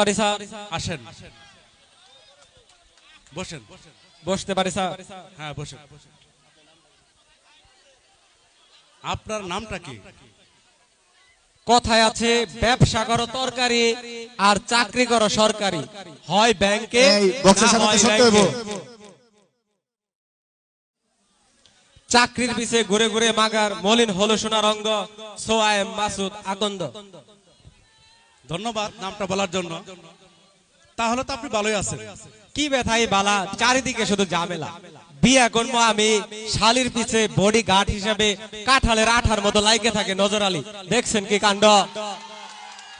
আসেন বসেন বসতে পারি স্যার? হ্যাঁ বসেন। আপনার নামটা কি? কথায় আছে ব্যবসা করো তরকারি আর চাকরি করো সরকারি, হয় ব্যাংকে না হয় ব্যাংকে। চাকরির পিছে ঘুরে ঘুরে মাগার মলিন হলো সোনার অঙ্গ। সো আই এম মাসুদ আকন্দ। ধন্যবাদ নামটা বলার জন্য। তাহলে তো আপনি ভালোই আছেন। কি ব্যথাই বালা, চারিদিকে শুধু ঝামেলা। বিয়া করবো আমি, শালির পিছে বডি গার্ড হিসেবে কাঁঠালের আঠার মতো লাইকে থাকে নজর আলী। দেখছেন কি কাণ্ড?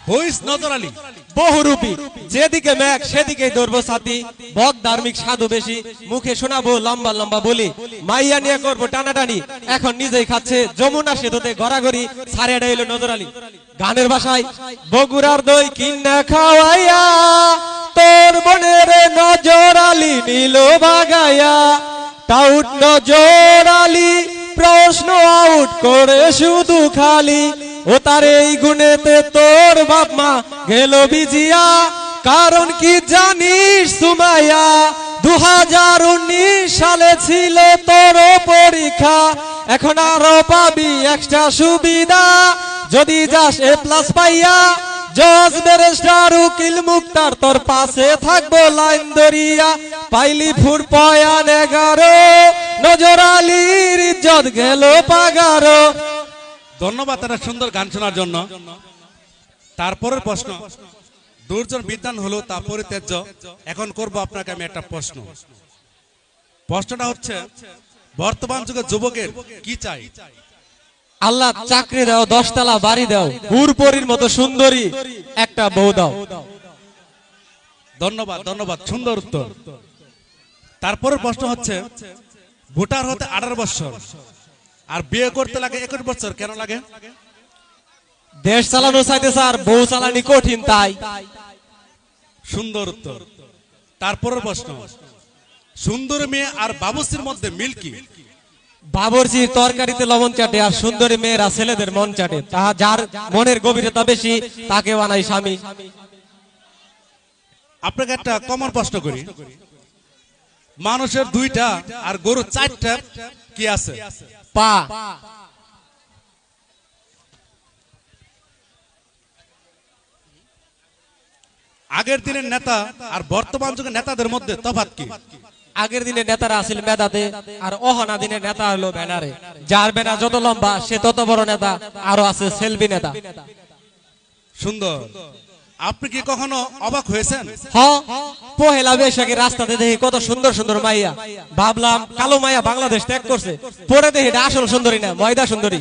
হুইস নজর আলী? বহুরূপী, যেদিকে মেঘ সেদিকে দৌড়বো সাথী। বক ধার্মিক সাধু বেশি, মুখে শোনাবো লম্বা লম্বা বলি। মাইয়া নিয়ে করবো টানাটানি, এখন নিজেই খাচ্ছে যমুনা সেতুতে গড়াগড়ি। সারে ডাইল নজর আলী। গানের ভাষায় বগুড়ার দই কিনা খাওয়াইয়া তোর বনের নজর আলী নীল বাগাইয়া। টাউট নজর আলী প্রশ্ন আউট করে শুধু খালি। ও তার এই গুণেতে তোর বাপ মা গেল বিজিয়া। কারণ কি জানিস সুমাইয়া, 2019 সালে ছিল তোর পরীক্ষা। এখন আরো পাবি এক্সট্রা সুবিধা যদি যাস A+ পাইয়া। জজ ব্যারিস্টার উকিল মুক্তার তোর পাশে থাকবো লাইন দরিয়া। পাইলি ফুর পয়ান 11, নজর আলীর ইজ্জত গেল পাগারো। ধন্যবাদ একটা সুন্দর গান শোনার জন্য। তারপরের প্রশ্ন, দুর্জন বিদ্যান হলো তা পরিত্যাজ্য। এখন করব আপনাকে আমি একটা প্রশ্ন। প্রশ্নটা হচ্ছে, বর্তমান যুগে যুবকের কি চাই? আল্লাহ চাকরি দাও, 10 তলা বাড়ি দাও, হুরপরির মতো সুন্দরী একটা বউ দাও। ধন্যবাদ ধন্যবাদ, সুন্দর উত্তর। তারপরের প্রশ্ন হচ্ছে, ভোটার হতে 18 বছর আর বিয়ে করতে লাগে 21 বছর, কেন লাগে? দেশ চালানো চাইতে স্যার, বউ চালানি কঠিন তাই। সুন্দর উত্তর। তারপরের প্রশ্ন, সুন্দর মেয়ে আর বাবুসির মধ্যে মিল কি? বাবরচির তরকারিতে লবণ চাটে আর সুন্দরী মেয়েরা ছেলেদের মন চাটে। তাহা যার মনের গভীরতা বেশি তাকে বানাই স্বামী। আপনাকে একটা কমন প্রশ্ন করি, মানুষের 2টা আর গরুর 4টা কি আছে? পা। আগের দিনের নেতা আর বর্তমান যুগের নেতাদের মধ্যে তফাৎ কি? আগের দিনে নেতারা আছিল মেধাতে, আর অহনা দিনের নেতা হলো ব্যানারে। যার ব্যানার যত লম্বা সে তত বড় নেতা। আরো আছে সেলফি নেতা। সুন্দর। আপনি কি কখনো অবাক হয়েছেন? পহেলা বৈশাখে রাস্তাতে দেখি কত সুন্দর সুন্দর মাইয়া। ভাবলাম কালো মাইয়া বাংলাদেশ ত্যাগ করছে। পরে দেখি এটা আসল সুন্দরী না, ময়দা সুন্দরী।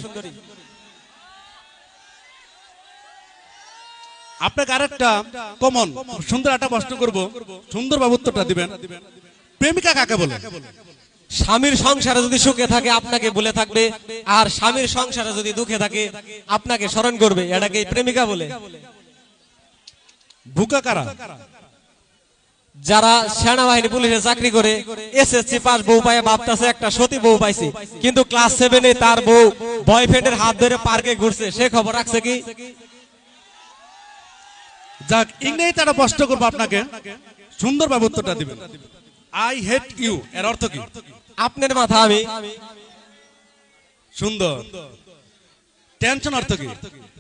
আপনাকে আরেকটা কমন সুন্দর একটা প্রশ্ন করব, সুন্দর বাবু উত্তরটা দিবেন। প্রেমিকা কাকে বলে? স্বামীর সংসারে যদি সুখে থাকে আপনাকে বলে থাকবে, আর স্বামীর সংসারে যদি দুঃখে থাকে আপনাকে স্মরণ করবে। এটাকে প্রেমিকা বলে। বুকা কারা? যারা সেনাবাহিনী পুলিশে চাকরি করে SSC পাস বউ পায় ভাবতেছে একটা সতী বউ পাইছে, কিন্তু ক্লাস 7-এ তার বউ বয়ফ্রেন্ডের হাত ধরে পার্কে ঘুরছে। সে খবর রাখছে কি? যাক, ইংরেজিতে একটা প্রশ্ন করবো আপনাকে, সুন্দর বাবু উত্তরটা দিবেন। আই হেট ইউ এর অর্থ কি? আপনার মাথা আমি। সুন্দর। টেনশন অর্থ কি?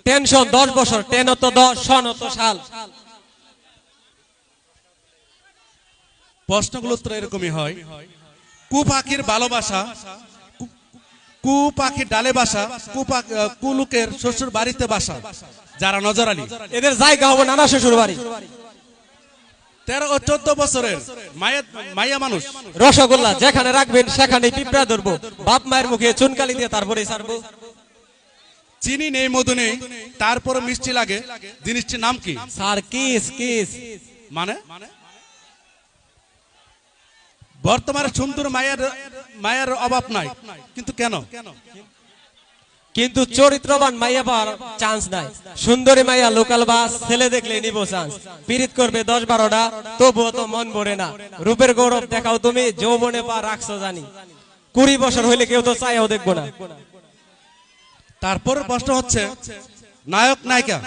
টেনশন 10 বছর, 10 তো 10, সন তো সাল। প্রশ্নগুলো উত্তর এরকমই হয়। কু পাখির ভালোবাসা, কু পাখির ডালে বাসা, কুলুকের শ্বশুর বাড়িতে বাসা। যারা নজর আলী, এদের জায়গা হবে নানা শ্বশুর বাড়ি। 13 ও 14 বছরের মাইয়া মানুষ রসগোল্লা যেখানে রাখবেন সেখানে পিঁপড়া ধরবো। বাপ মায়ের মুখে চুনকালি দিয়ে তারপরে ছাড়বো। চিনি নেই মধু নেই তারপর মিষ্টি লাগে, জিনিসটির নাম কি? Sir kiss. কিস মানে? বর্তমানে সুন্দর মায়ের অভাব নাই, কিন্তু কেন? কিন্তু চরিত্রবান মাইয়া পাওয়ার চান্স নাই। সুন্দরী মাইয়া লোকাল বাস, ছেলে দেখলে নিবো চান্স। পীড়িত করবে 10-12টা, তবুও তো মন ভরে না। রূপের গৌরব দেখাও তুমি, যৌবনে পা রাখছো জানি। 20 বছর হইলে কেউ তো চাইও দেখবো না। তারপর প্রশ্ন হচ্ছে, নায়ক নায়িকা,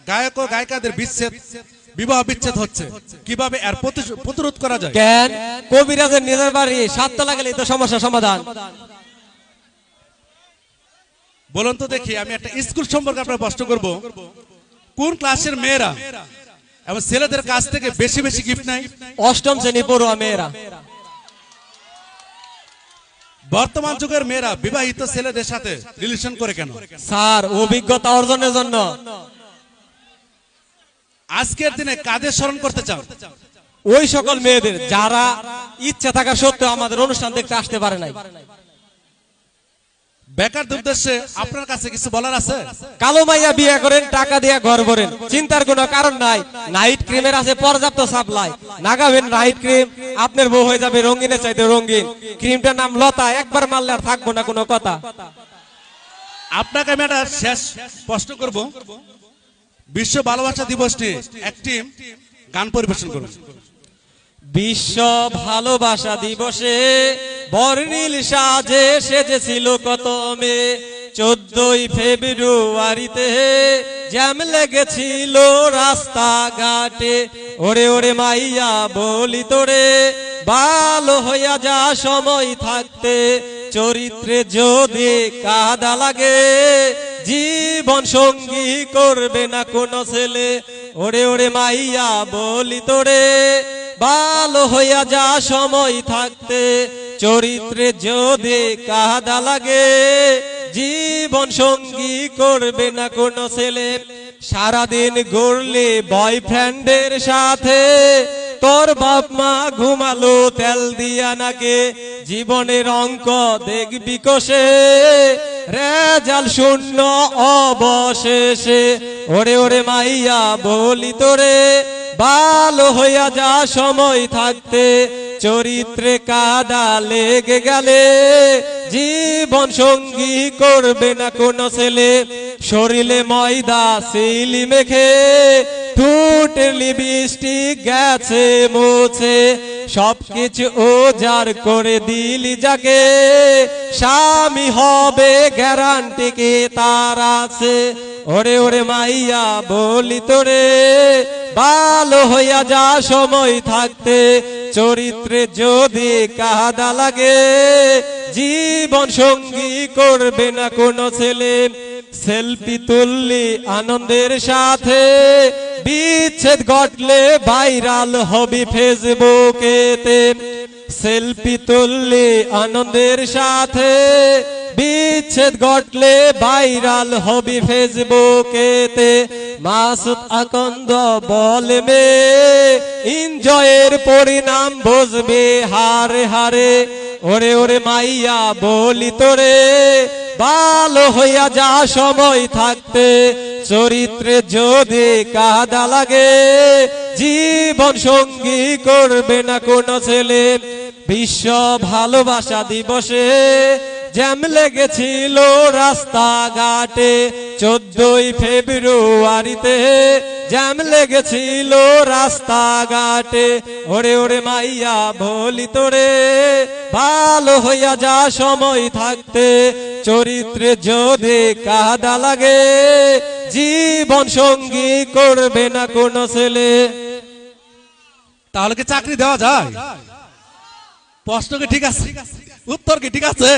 গায়ক ও গায়িকাদের বিচ্ছেদ বিবাহ বিচ্ছেদ হচ্ছে, কিভাবে এর প্রতিরোধ করা যায়? কেন কবিরাজের নিজের বাড়ি সাততলা গেলেই তো সমস্যা সমাধান। বলুন তো দেখি, আমি একটা স্কুল সম্পর্কে আপনার প্রশ্ন করব। কোন ক্লাসের মেয়েরা এবং ছেলেদের কাছ থেকে বেশি বেশি গিফট নেয়? অষ্টম শ্রেণী পড়ুয়া মেয়েরা। বর্তমান যুগের মেয়েরা বিবাহিত ছেলেদের সাথে রিলেশন করে কেন? স্যার অভিজ্ঞতা অর্জনের জন্য। আজকের দিনে কাদের স্মরণ করতে চান? ওই সকল মেয়েদের যারা ইচ্ছা থাকা সত্ত্বেও আমাদের অনুষ্ঠান দেখতে আসতে পারে নাই। বেকারদের উদ্দেশ্যে আপনার কাছে কিছু বলার আছে? কালো মাইয়া বিয়ে করেন, টাকা দিয়ে ঘর ভরেন, চিন্তার কোনো কারণ নাই। নাইট ক্রিমের আছে পর্যাপ্ত সাপ্লাই, লাগাবেন নাইট ক্রিম, আপনার বউ হয়ে যাবে রঙিনের চাইতে রঙিন। ক্রিমটার নাম লতা, একবার মারলে আর থাকবো না কোনো কথা। আপনাকে আমি একটা শেষ প্রশ্ন করব। বিশ্ব ভালোবাসা দিবস নিয়ে একটি গান পরিবেশন করুন। বিশ্ব ভালোবাসা দিবসে বর্ণিল সাজে সেজেছিল কত মেয়ে, 14ই ফেব্রুয়ারিতে জ্যাম লেগেছিল রাস্তাঘাটে। ওরে ওরে মাইয়া বলি তোরে, ভালো হইয়া যা সময় থাকতে, চরিত্রে যদি কাদা লাগে জীবন সঙ্গী করবে না কোনো ছেলে। ওরে ওরে মাইয়া বলি তোরে, ভালো হইয়া যা সময় থাকতে, চরিত্রে যদি কাদা লাগে জীবন সঙ্গী করবে না কোনো ছেলে। সারাদিন ঘুরলে বয়ফ্রেন্ডের সাথে, তোর বাপ মা ঘুমালো তেল দিয়া নাকে, জীবনের অঙ্ক দেখবি কষে, রেজাল্ট শূন্য অবশেষে। ওরে ওরে মাইয়া বলি তোরে, ভালো হইয়া যা সময় থাকতে, চরিত্রে কাদা লেগে গেলে জীবন সঙ্গী করবে না কোনো ছেলে। শরীরে ময়দা সিলি মেখে, ঠোঁটে লিপস্টিক গেছে মুছে, সবকিছু ওজার করে দিলি যাকে, স্বামী হবে গ্যারান্টি কি তার আছে? ওরে ওরে মাইয়া বলি তোরে, ভালো হইয়া যা সময় থাকতে, চরিত্রে যদি কাদা লাগে জীবন সঙ্গী করবে না কোনো ছেলে। সেলফি তুললি আনন্দের সাথে, বিচ্ছেদ ঘটলে ভাইরাল হবি ফেসবুকেতে। সেলফি তুললি আনন্দের সাথে, বিচ্ছেদ ঘটলে ভাইরাল হবি ফেসবুকেতে। মাসুদ আকন্দ বলে মে, এনজয়ের পরিণাম বুঝবে হারে হারে। ওরে ওরে মাইয়া বলি তোরে, ভালো হইয়া যা সময় থাকতে, চরিত্রে যদি কাদা লাগে জীবন সঙ্গী করবে না কোনো ছেলে। বিশ্ব ভালোবাসা দিবসে জ্যাম লেগেছিল রাস্তাঘাটে, 14ই ফেব্রুয়ারিতে জ্যাম লেগেছিল রাস্তাঘাটে। ওরে ওরে মাইয়া বলি তোরে, ভালো হইয়া যা সময় থাকতে, চরিত্রে যদি কাদা লাগে জীবন সঙ্গী করবে না কোনো ছেলে। তাহলে কি চাকরি দেওয়া যায়? প্রশ্ন কি ঠিক আছে? উত্তর কি ঠিক আছে?